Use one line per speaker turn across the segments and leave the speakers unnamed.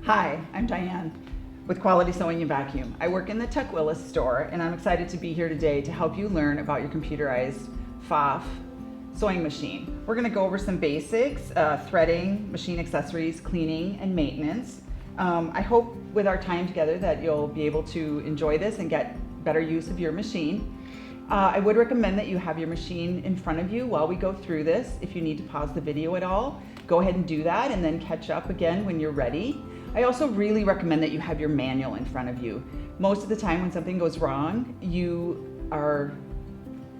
Hi, I'm Diane with Quality Sewing and Vacuum. I work in the Tuck Willis store, and I'm excited to be here today to help you learn about your computerized Pfaff sewing machine. We're going to go over some basics, threading, machine accessories, cleaning, and maintenance. I hope with our time together that you'll be able to enjoy this and get better use of your machine. I would recommend that you have your machine in front of you while we go through this. If you need to pause the video at all, go ahead and do that and then catch up again when you're ready. I also really recommend that you have your manual in front of you. Most of the time when something goes wrong, you are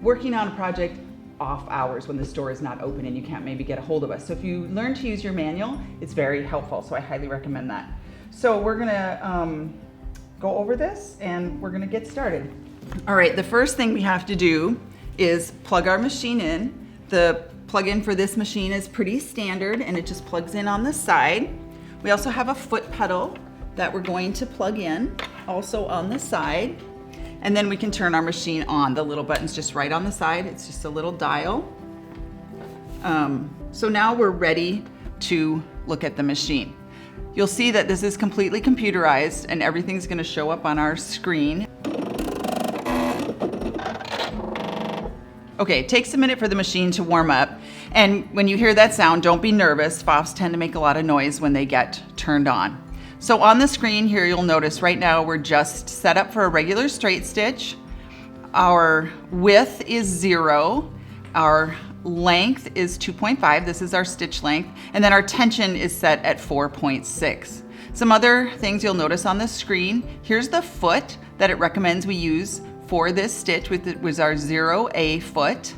working on a project off hours when the store is not open and you can't maybe get a hold of us. So if you learn to use your manual, it's very helpful. So I highly recommend that. So we're gonna go over this and we're gonna get started. All right, the first thing we have to do is plug our machine in. The plug-in for this machine is pretty standard and it just plugs in on the side. We also have a foot pedal that we're going to plug in also on the side. And then we can turn our machine on. The little button's just right on the side. It's just a little dial. So now we're ready to look at the machine. You'll see that this is completely computerized and everything's gonna show up on our screen. Okay, it takes a minute for the machine to warm up. And when you hear that sound, don't be nervous. Pfaffs tend to make a lot of noise when they get turned on. So on the screen here, you'll notice right now we're just set up for a regular straight stitch. Our width is 0. Our length is 2.5. This is our stitch length. And then our tension is set at 4.6. Some other things you'll notice on the screen. Here's the foot that it recommends we use for this stitch, which was our 0A foot.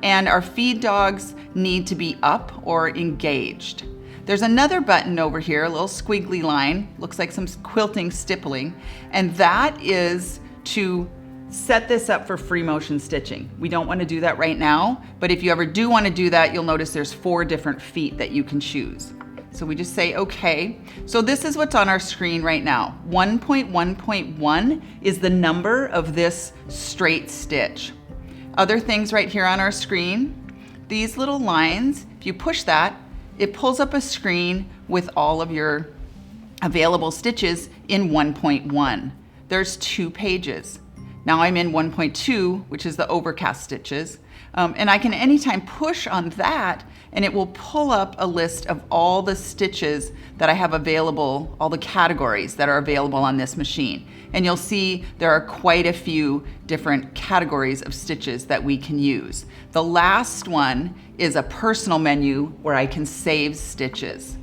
And our feed dogs need to be up or engaged. There's another button over here, a little squiggly line, looks like some quilting stippling, and that is to set this up for free motion stitching. We don't want to do that right now, but if you ever do want to do that, you'll notice there's 4 different feet that you can choose. So we just say okay. So this is what's on our screen right now. 1.1.1 is the number of this straight stitch. Other things right here on our screen, these little lines, if you push that, it pulls up a screen with all of your available stitches in 1.1. There's 2 pages. Now I'm in 1.2, which is the overcast stitches. And I can anytime push on that and it will pull up a list of all the stitches that I have available, all the categories that are available on this machine. And you'll see there are quite a few different categories of stitches that we can use. The last one is a personal menu where I can save stitches.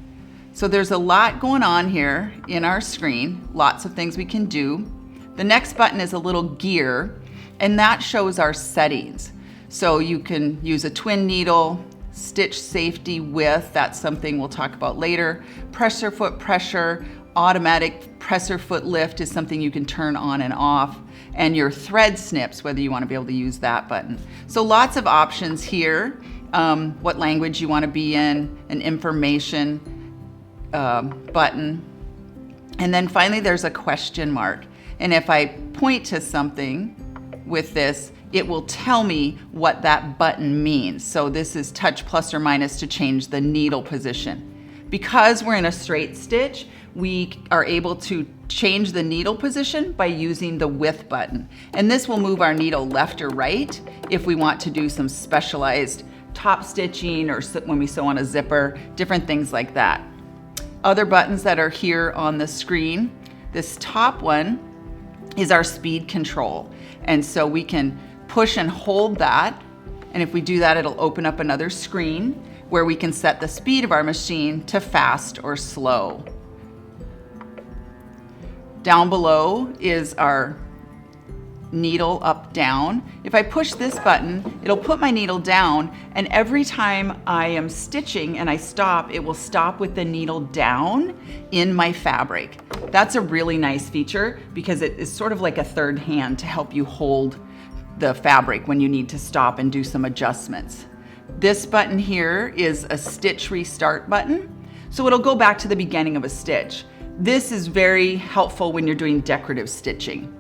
So there's a lot going on here in our screen, lots of things we can do. The next button is a little gear, and that shows our settings. So you can use a twin needle, stitch safety width, that's something we'll talk about later. Presser foot pressure, automatic presser foot lift is something you can turn on and off. And your thread snips, whether you want to be able to use that button. So lots of options here. What language you want to be in, an information button. And then finally there's a question mark. And if I point to something with this, it will tell me what that button means. So this is touch plus or minus to change the needle position. Because we're in a straight stitch, we are able to change the needle position by using the width button. And this will move our needle left or right if we want to do some specialized top stitching or when we sew on a zipper, different things like that. Other buttons that are here on the screen, this top one is our speed control. And so we can push and hold that. And if we do that, it'll open up another screen where we can set the speed of our machine to fast or slow. Down below is our needle up, down. If I push this button, it'll put my needle down, and every time I am stitching and I stop, it will stop with the needle down in my fabric. That's a really nice feature because it is sort of like a third hand to help you hold the fabric when you need to stop and do some adjustments. This button here is a stitch restart button, so it'll go back to the beginning of a stitch. This is very helpful when you're doing decorative stitching.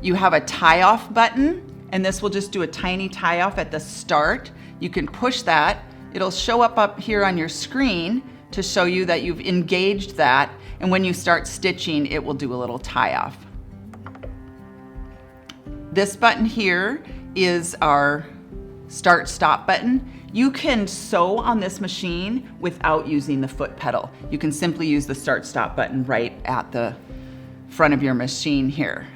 You have a tie off button, and this will just do a tiny tie off at the start. You can push that. It'll show up here on your screen to show you that you've engaged that, and when you start stitching, it will do a little tie off. This button here is our start stop button. You can sew on this machine without using the foot pedal. You can simply use the start stop button right at the front of your machine here.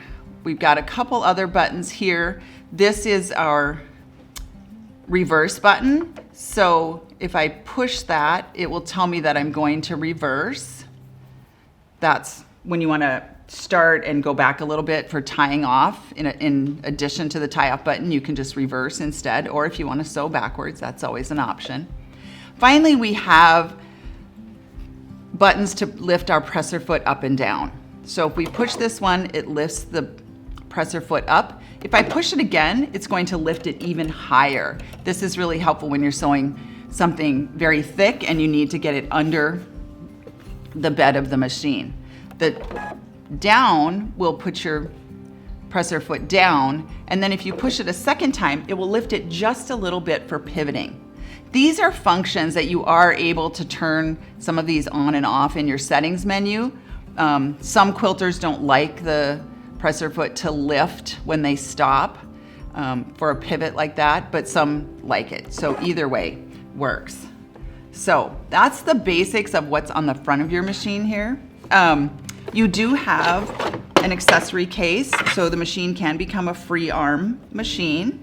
We've got a couple other buttons here. This is our reverse button. So if I push that, it will tell me that I'm going to reverse. That's when you want to start and go back a little bit for tying off. In addition to the tie off button, you can just reverse instead, or if you want to sew backwards, that's always an option. Finally, we have buttons to lift our presser foot up and down. So if we push this one, it lifts the presser foot up. If I push it again, it's going to lift it even higher. This is really helpful when you're sewing something very thick and you need to get it under the bed of the machine. The down will put your presser foot down, and then if you push it a second time, it will lift it just a little bit for pivoting. These are functions that you are able to turn some of these on and off in your settings menu. Some quilters don't like the presser foot to lift when they stop for a pivot like that, but some like it. So either way works. So that's the basics of what's on the front of your machine here. You do have an accessory case, so the machine can become a free arm machine.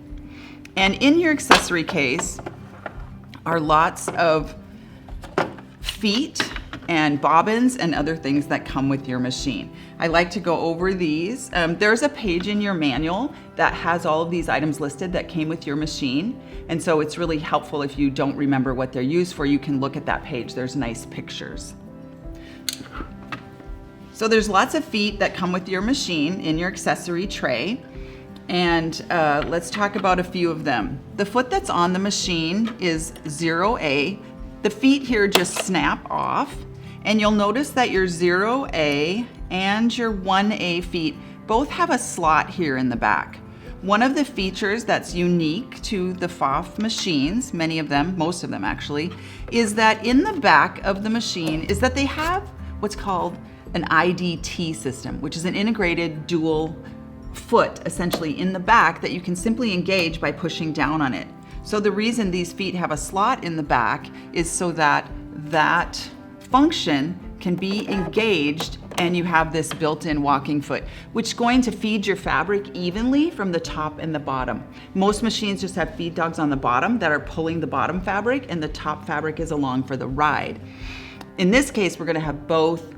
And in your accessory case are lots of feet and bobbins and other things that come with your machine. I like to go over these. There's a page in your manual that has all of these items listed that came with your machine. And so it's really helpful if you don't remember what they're used for, you can look at that page. There's nice pictures. So there's lots of feet that come with your machine in your accessory tray. And let's talk about a few of them. The foot that's on the machine is 0A. The feet here just snap off. And you'll notice that your 0A and your 1A feet both have a slot here in the back. One of the features that's unique to the Pfaff machines, many of them, most of them actually, is that in the back of the machine is that they have what's called an IDT system, which is an integrated dual foot essentially in the back that you can simply engage by pushing down on it. So the reason these feet have a slot in the back is so that that function can be engaged and you have this built-in walking foot, which is going to feed your fabric evenly from the top and the bottom. Most machines just have feed dogs on the bottom that are pulling the bottom fabric, and the top fabric is along for the ride. In this case, we're going to have both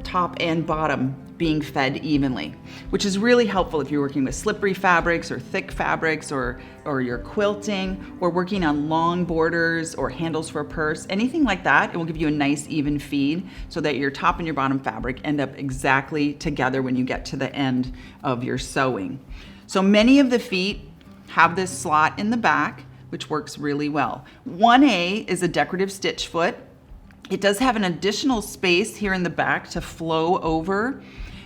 top and bottom being fed evenly, which is really helpful if you're working with slippery fabrics or thick fabrics, or you're quilting or working on long borders or handles for a purse, anything like that. It will give you a nice even feed so that your top and your bottom fabric end up exactly together when you get to the end of your sewing. So many of the feet have this slot in the back, which works really well. 1A is a decorative stitch foot. It does have an additional space here in the back to flow over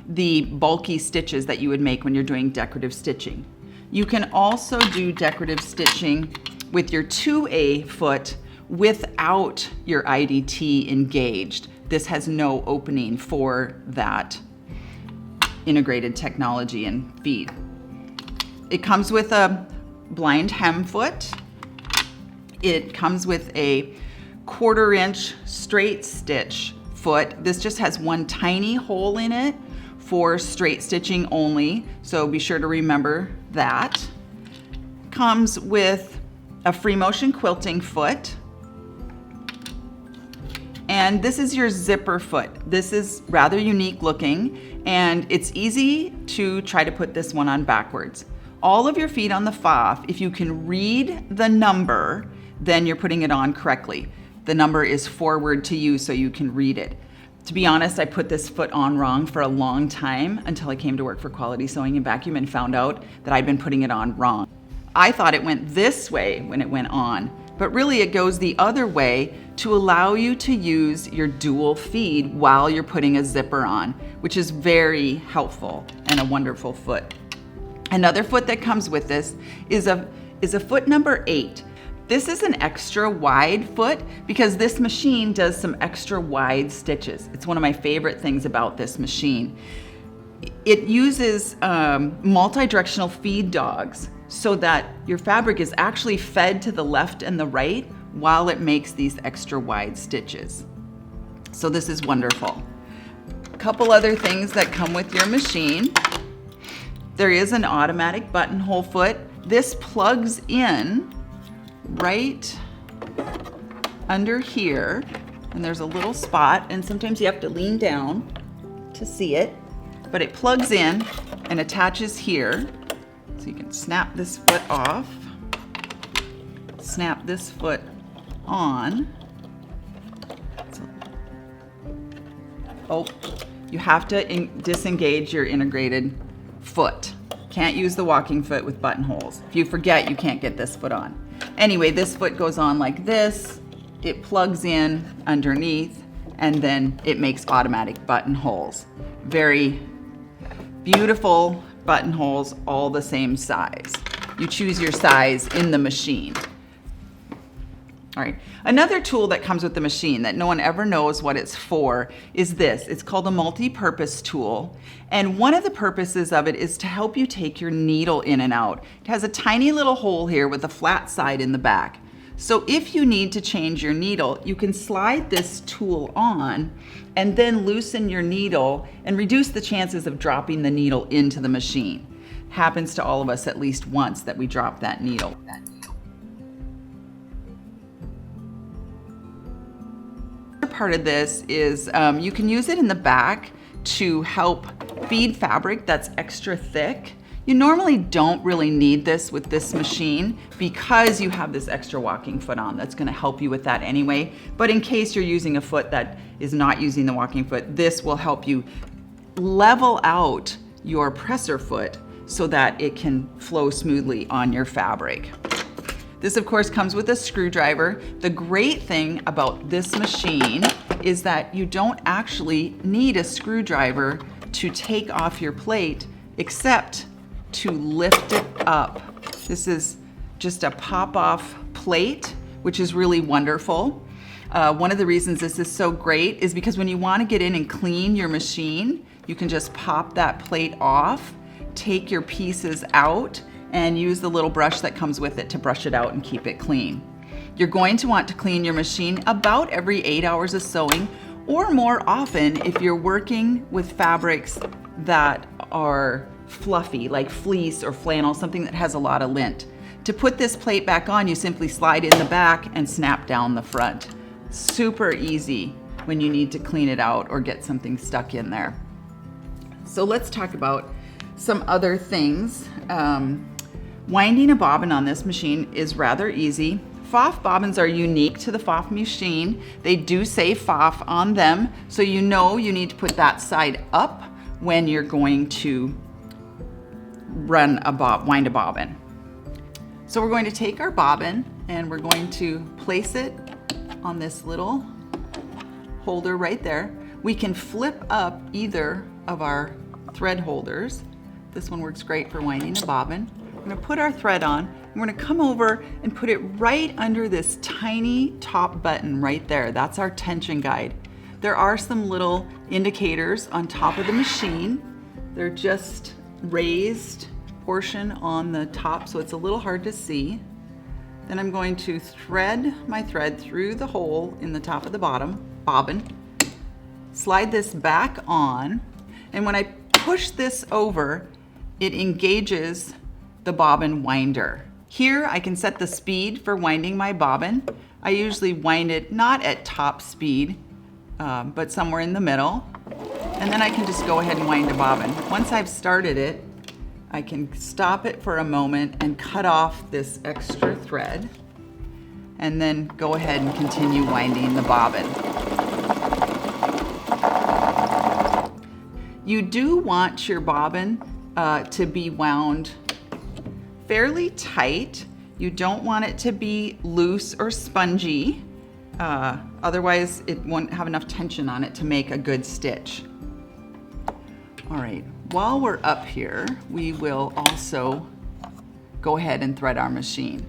the bulky stitches that you would make when you're doing decorative stitching. You can also do decorative stitching with your 2A foot without your IDT engaged. This has no opening for that integrated technology and feed. It comes with a blind hem foot. It comes with a 1/4 inch straight stitch foot. This just has one tiny hole in it for straight stitching only, so be sure to remember that. Comes with a free motion quilting foot, and this is your zipper foot. This is rather unique looking, and it's easy to try to put this one on backwards. All of your feet on the Pfaff, if you can read the number, then you're putting it on correctly. The number is forward to you so you can read it. To be honest, I put this foot on wrong for a long time until I came to work for Quality Sewing and Vacuum and found out that I'd been putting it on wrong. I thought it went this way when it went on, but really it goes the other way to allow you to use your dual feed while you're putting a zipper on, which is very helpful and a wonderful foot. Another foot that comes with this is a foot number 8. This is an extra wide foot because this machine does some extra wide stitches. It's one of my favorite things about this machine. It uses multi-directional feed dogs so that your fabric is actually fed to the left and the right while it makes these extra wide stitches. So this is wonderful. A couple other things that come with your machine. There is an automatic buttonhole foot. This plugs in right under here, and there's a little spot, and sometimes you have to lean down to see it, but it plugs in and attaches here. So you can snap this foot off, snap this foot on. Oh, you have to disengage your integrated foot. Can't use the walking foot with buttonholes. If you forget, you can't get this foot on. Anyway, this foot goes on like this. It plugs in underneath, and then it makes automatic buttonholes. Very beautiful buttonholes, all the same size. You choose your size in the machine. All right, another tool that comes with the machine that no one ever knows what it's for is this. It's called a multi-purpose tool. And one of the purposes of it is to help you take your needle in and out. It has a tiny little hole here with a flat side in the back. So if you need to change your needle, you can slide this tool on and then loosen your needle and reduce the chances of dropping the needle into the machine. Happens to all of us at least once that we drop that needle. Part of this is you can use it in the back to help feed fabric that's extra thick. You normally don't really need this with this machine because you have this extra walking foot on that's going to help you with that anyway. But in case you're using a foot that is not using the walking foot, this will help you level out your presser foot so that it can flow smoothly on your fabric. This, of course, comes with a screwdriver. The great thing about this machine is that you don't actually need a screwdriver to take off your plate, except to lift it up. This is just a pop-off plate, which is really wonderful. One of the reasons this is so great is because when you want to get in and clean your machine, you can just pop that plate off, take your pieces out, and use the little brush that comes with it to brush it out and keep it clean. You're going to want to clean your machine about every 8 hours of sewing, or more often if you're working with fabrics that are fluffy, like fleece or flannel, something that has a lot of lint. To put this plate back on, you simply slide in the back and snap down the front. Super easy when you need to clean it out or get something stuck in there. So let's talk about some other things. Winding a bobbin on this machine is rather easy. Pfaff bobbins are unique to the Pfaff machine. They do say Pfaff on them, so you know you need to put that side up when you're going to wind a bobbin. So we're going to take our bobbin and we're going to place it on this little holder right there. We can flip up either of our thread holders. This one works great for winding a bobbin. We're going to put our thread on, and we're going to come over and put it right under this tiny top button right there. That's our tension guide. There are some little indicators on top of the machine. They're just raised portion on the top, so it's a little hard to see. Then I'm going to thread my thread through the hole in the top of the bobbin, slide this back on, and when I push this over, it engages the bobbin winder. Here I can set the speed for winding my bobbin. I usually wind it not at top speed, but somewhere in the middle. And then I can just go ahead and wind a bobbin. Once I've started it, I can stop it for a moment and cut off this extra thread, and then go ahead and continue winding the bobbin. You do want your bobbin to be wound fairly tight. You don't want it to be loose or spongy. Otherwise, it won't have enough tension on it to make a good stitch. All right, while we're up here, we will also go ahead and thread our machine.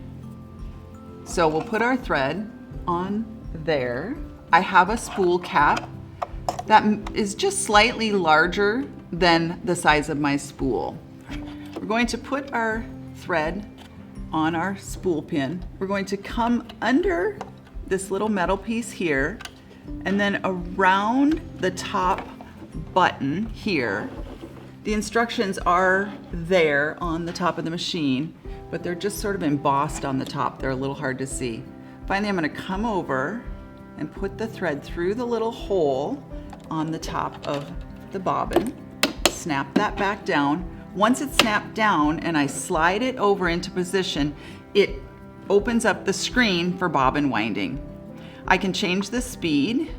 So we'll put our thread on there. I have a spool cap that is just slightly larger than the size of my spool. We're going to put our thread on our spool pin. We're going to come under this little metal piece here and then around the top button here. The instructions are there on the top of the machine, but they're just sort of embossed on the top. They're a little hard to see. Finally, I'm going to come over and put the thread through the little hole on the top of the bobbin. Snap that back down. Once it's snapped down and I slide it over into position, it opens up the screen for bobbin winding. I can change the speed.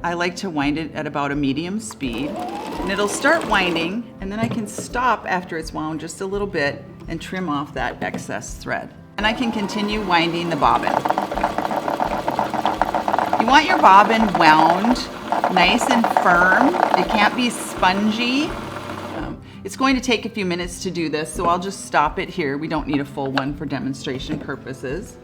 I like to wind it at about a medium speed, and it'll start winding, and then I can stop after it's wound just a little bit and trim off that excess thread. And I can continue winding the bobbin. You want your bobbin wound nice and firm. It can't be spongy. It's going to take a few minutes to do this, so I'll just stop it here. We don't need a full one for demonstration purposes.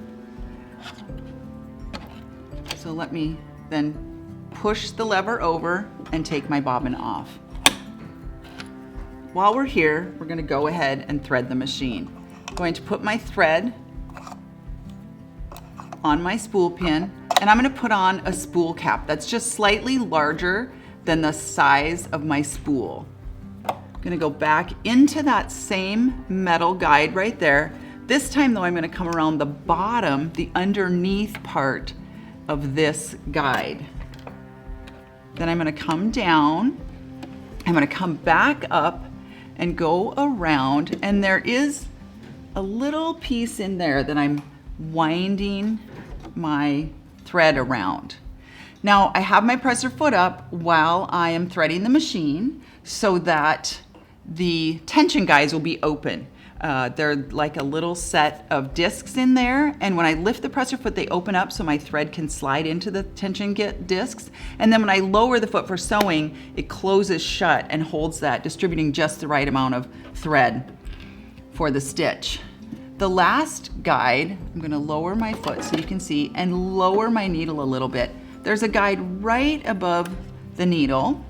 So let me then push the lever over and take my bobbin off. While we're here, we're going to go ahead and thread the machine. I'm going to put my thread on my spool pin, and I'm going to put on a spool cap that's just slightly larger than the size of my spool. I'm going to go back into that same metal guide right there. This time though, I'm going to come around the bottom, the underneath part of this guide. Then I'm going to come down, I'm going to come back up and go around, and there is a little piece in there that I'm winding my thread around. Now I have my presser foot up while I am threading the machine so that the tension guides will be open. They're like a little set of discs in there, and when I lift the presser foot, they open up so my thread can slide into the tension discs. And then when I lower the foot for sewing, it closes shut and holds that, distributing just the right amount of thread for the stitch. The last guide, I'm going to lower my foot so you can see, and lower my needle a little bit. There's a guide right above the needle.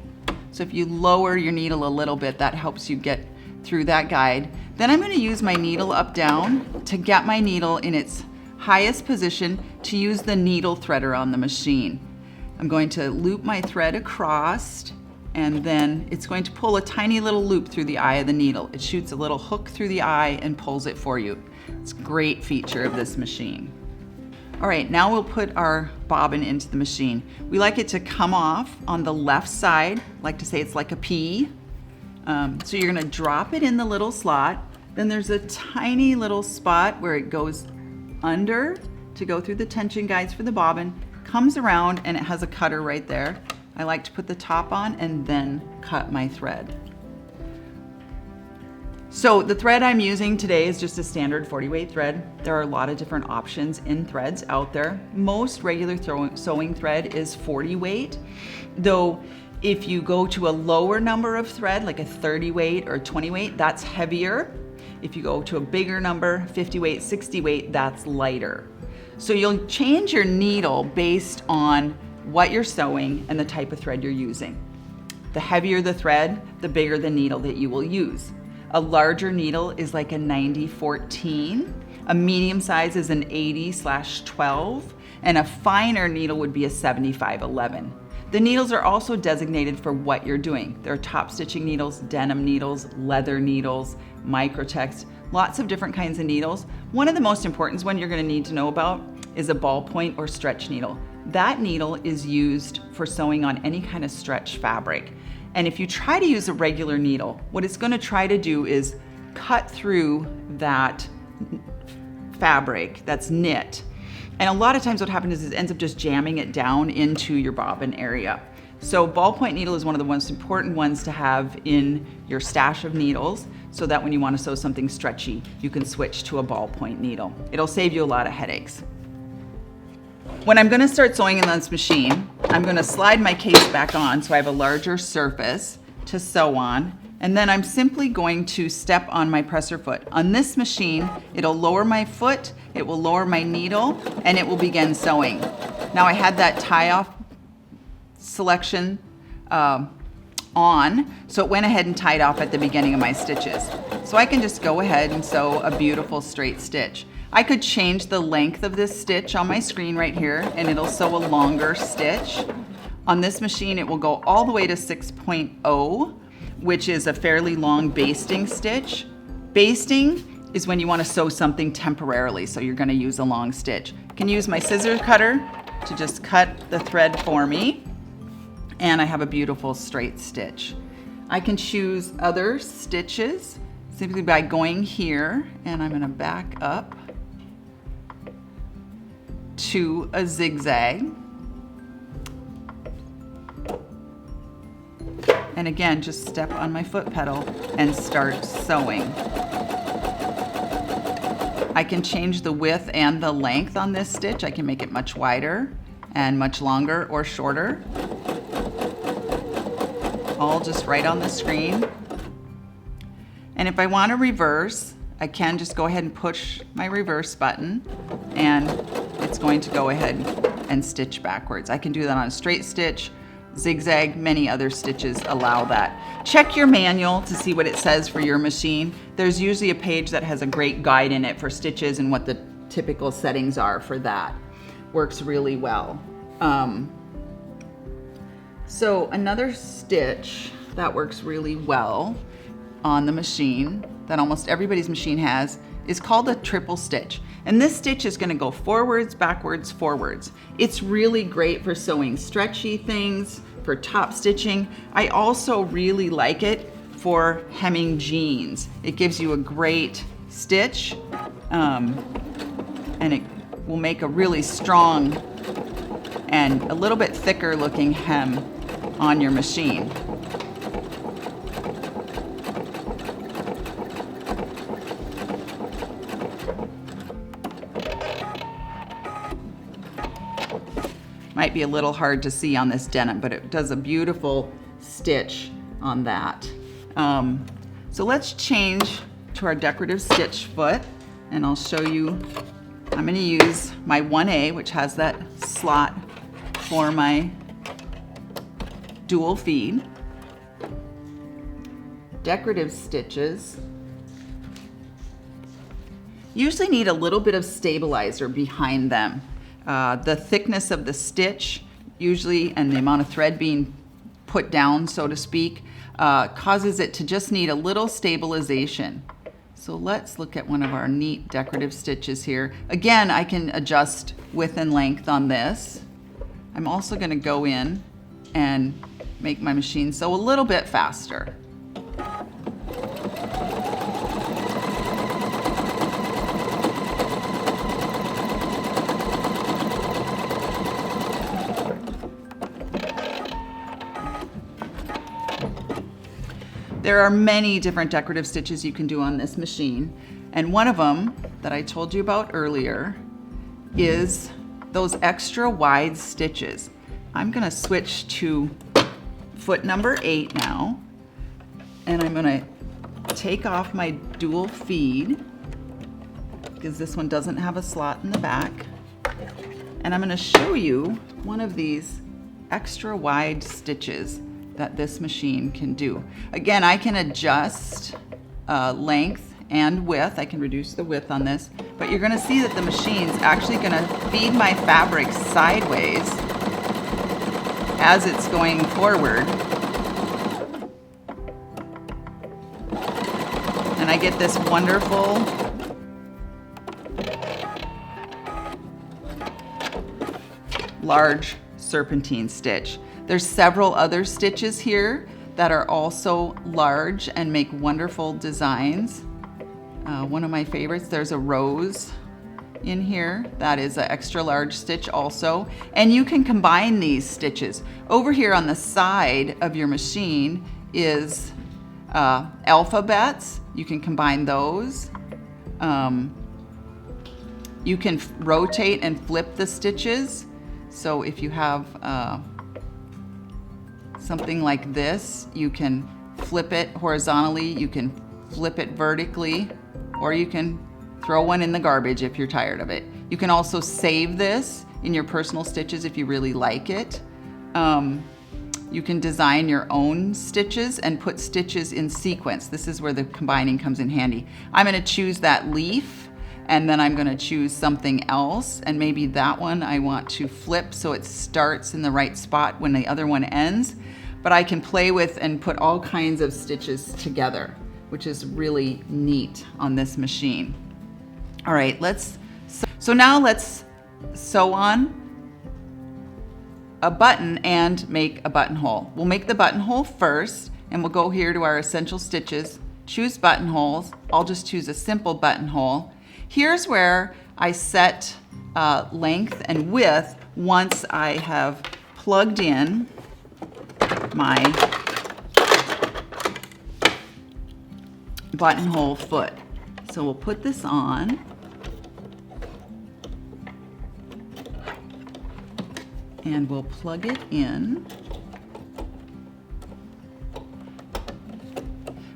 So if you lower your needle a little bit, that helps you get through that guide. Then I'm going to use my needle up down to get my needle in its highest position to use the needle threader on the machine. I'm going to loop my thread across, and then it's going to pull a tiny little loop through the eye of the needle. It shoots a little hook through the eye and pulls it for you. It's a great feature of this machine. All right, now we'll put our bobbin into the machine. We like it to come off on the left side. I like to say it's like a P. So you're gonna drop it in the little slot. Then there's a tiny little spot where it goes under to go through the tension guides for the bobbin, comes around, and it has a cutter right there. I like to put the top on and then cut my thread. So the thread I'm using today is just a standard 40 weight thread. There are a lot of different options in threads out there. Most regular sewing thread is 40 weight, though if you go to a lower number of thread, like a 30 weight or 20 weight, that's heavier. If you go to a bigger number, 50 weight, 60 weight, that's lighter. So you'll change your needle based on what you're sewing and the type of thread you're using. The heavier the thread, the bigger the needle that you will use. A larger needle is like a 90-14. A medium size is an 80/12, and a finer needle would be a 75-11. The needles are also designated for what you're doing. There are top stitching needles, denim needles, leather needles, microtext, lots of different kinds of needles. One of the most important one you're going to need to know about is a ballpoint or stretch needle. That needle is used for sewing on any kind of stretch fabric. And if you try to use a regular needle, what it's going to try to do is cut through that fabric that's knit. And a lot of times what happens is it ends up just jamming it down into your bobbin area. So ballpoint needle is one of the most important ones to have in your stash of needles, so that when you want to sew something stretchy, you can switch to a ballpoint needle. It'll save you a lot of headaches. When I'm going to start sewing in this machine, I'm going to slide my case back on so I have a larger surface to sew on. And then I'm simply going to step on my presser foot. On this machine, it'll lower my foot, it will lower my needle, and it will begin sewing. Now I had that tie off selection on, so it went ahead and tied off at the beginning of my stitches. So I can just go ahead and sew a beautiful straight stitch. I could change the length of this stitch on my screen right here, and it'll sew a longer stitch. On this machine, it will go all the way to 6.0, which is a fairly long basting stitch. Basting is when you want to sew something temporarily, so you're going to use a long stitch. I can use my scissors cutter to just cut the thread for me, and I have a beautiful straight stitch. I can choose other stitches simply by going here, and I'm going to back up to a zigzag. And again, just step on my foot pedal and start sewing. I can change the width and the length on this stitch. I can make it much wider and much longer or shorter. All just right on the screen. And if I want to reverse, I can just go ahead and push my reverse button, and it's going to go ahead and stitch backwards. I can do that on a straight stitch, zigzag, many other stitches allow that. Check your manual to see what it says for your machine. There's usually a page that has a great guide in it for stitches and what the typical settings are for that. Works really well. So another stitch that works really well on the machine that almost everybody's machine has is called a triple stitch. And this stitch is going to go forwards, backwards, forwards. It's really great for sewing stretchy things, for top stitching. I also really like it for hemming jeans. It gives you a great stitch, and it will make a really strong and a little bit thicker looking hem on your machine. Might be a little hard to see on this denim, but it does a beautiful stitch on that. So let's change to our decorative stitch foot, and I'll show you. I'm going to use my 1A, which has that slot for my dual feed. Decorative stitches usually need a little bit of stabilizer behind them. The thickness of the stitch usually, and the amount of thread being put down, so to speak, causes it to just need a little stabilization. So let's look at one of our neat decorative stitches here. Again, I can adjust width and length on this. I'm also going to go in and make my machine sew a little bit faster. There are many different decorative stitches you can do on this machine, and one of them that I told you about earlier is those extra wide stitches. I'm going to switch to foot number 8 now, and I'm going to take off my dual feed because this one doesn't have a slot in the back, and I'm going to show you one of these extra wide stitches that this machine can do. Again, I can adjust length and width. I can reduce the width on this, but you're gonna see that the machine's actually gonna feed my fabric sideways as it's going forward. And I get this wonderful large serpentine stitch. There's several other stitches here that are also large and make wonderful designs. One of my favorites, there's a rose in here. That is an extra large stitch also. And you can combine these stitches. Over here on the side of your machine is alphabets. You can combine those. You can rotate and flip the stitches. So if you have something like this, you can flip it horizontally, you can flip it vertically, or you can Throw one in the garbage if you're tired of it. You can also save this in your personal stitches if you really like it. You can design your own stitches and put stitches in sequence. This is where the combining comes in handy. I'm going to choose that leaf, and then I'm going to choose something else, and maybe that one I want to flip so it starts in the right spot when the other one ends. But I can play with and put all kinds of stitches together, which is really neat on this machine. All right, so now let's sew on a button and make a buttonhole. We'll make the buttonhole first, and we'll go here to our essential stitches, choose buttonholes. I'll just choose a simple buttonhole. Here's where I set length and width once I have plugged in my buttonhole foot. So we'll put this on. And we'll plug it in.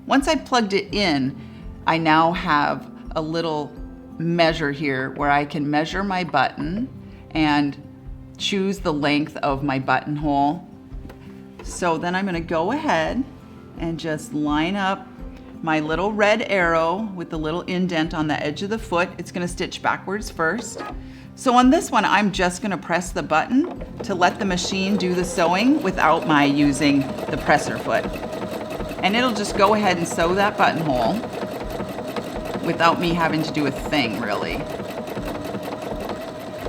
Once I plugged it in, I now have a little measure here where I can measure my button and choose the length of my buttonhole. So then I'm going to go ahead and just line up my little red arrow with the little indent on the edge of the foot. It's going to stitch backwards first. So on this one, I'm just going to press the button to let the machine do the sewing without my using the presser foot. And it'll just go ahead and sew that buttonhole without me having to do a thing, really.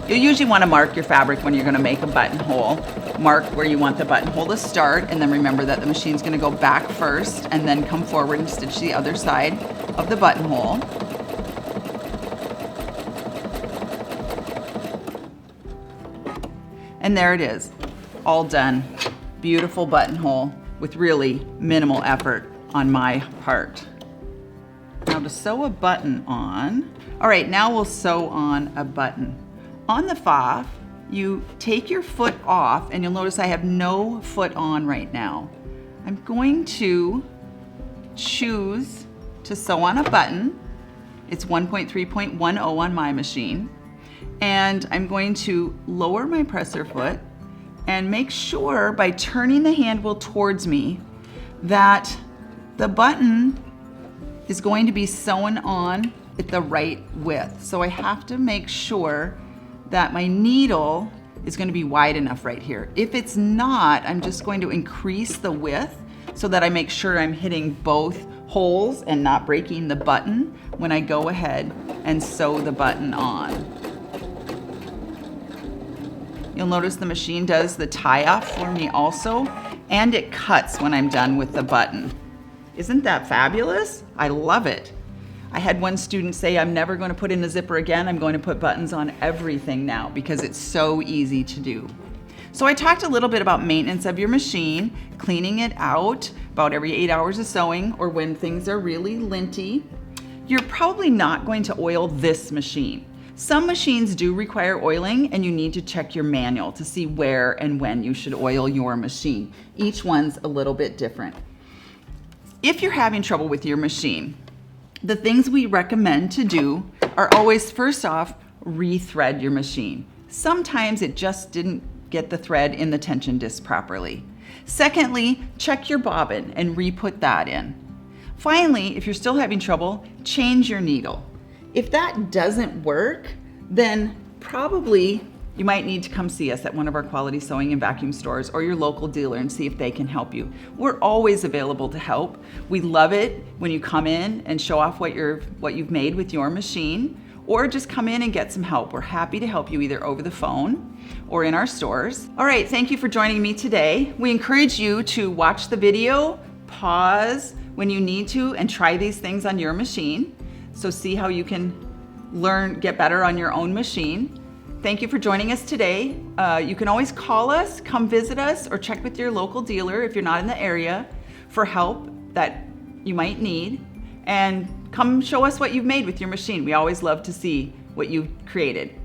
You'll usually want to mark your fabric when you're going to make a buttonhole. Mark where you want the buttonhole to start, and then remember that the machine's going to go back first and then come forward and stitch the other side of the buttonhole. And there it is, all done. Beautiful buttonhole with really minimal effort on my part. Now to sew a button on. All right, now we'll sew on a button. On the Pfaff, you take your foot off, and you'll notice I have no foot on right now. I'm going to choose to sew on a button. It's 1.3.10 on my machine. And I'm going to lower my presser foot and make sure by turning the hand wheel towards me that the button is going to be sewn on at the right width. So I have to make sure that my needle is going to be wide enough right here. If it's not, I'm just going to increase the width so that I make sure I'm hitting both holes and not breaking the button when I go ahead and sew the button on. You'll notice the machine does the tie-off for me also, and it cuts when I'm done with the button. Isn't that fabulous? I love it. I had one student say, I'm never going to put in a zipper again. I'm going to put buttons on everything now because it's so easy to do. So I talked a little bit about maintenance of your machine, cleaning it out about every 8 hours of sewing or when things are really linty. You're probably not going to oil this machine. Some machines do require oiling, and you need to check your manual to see where and when you should oil your machine. Each one's a little bit different. If you're having trouble with your machine, the things we recommend to do are always, first off, rethread your machine. Sometimes it just didn't get the thread in the tension disc properly. Secondly, check your bobbin and re-put that in. Finally, if you're still having trouble, change your needle. If that doesn't work, then probably you might need to come see us at one of our quality sewing and vacuum stores or your local dealer and see if they can help you. We're always available to help. We love it when you come in and show off what you've made with your machine, or just come in and get some help. We're happy to help you either over the phone or in our stores. All right, thank you for joining me today. We encourage you to watch the video, pause when you need to, and try these things on your machine. So see how you can get better on your own machine. Thank you for joining us today. You can always call us, come visit us, or check with your local dealer if you're not in the area for help that you might need. And come show us what you've made with your machine. We always love to see what you've created.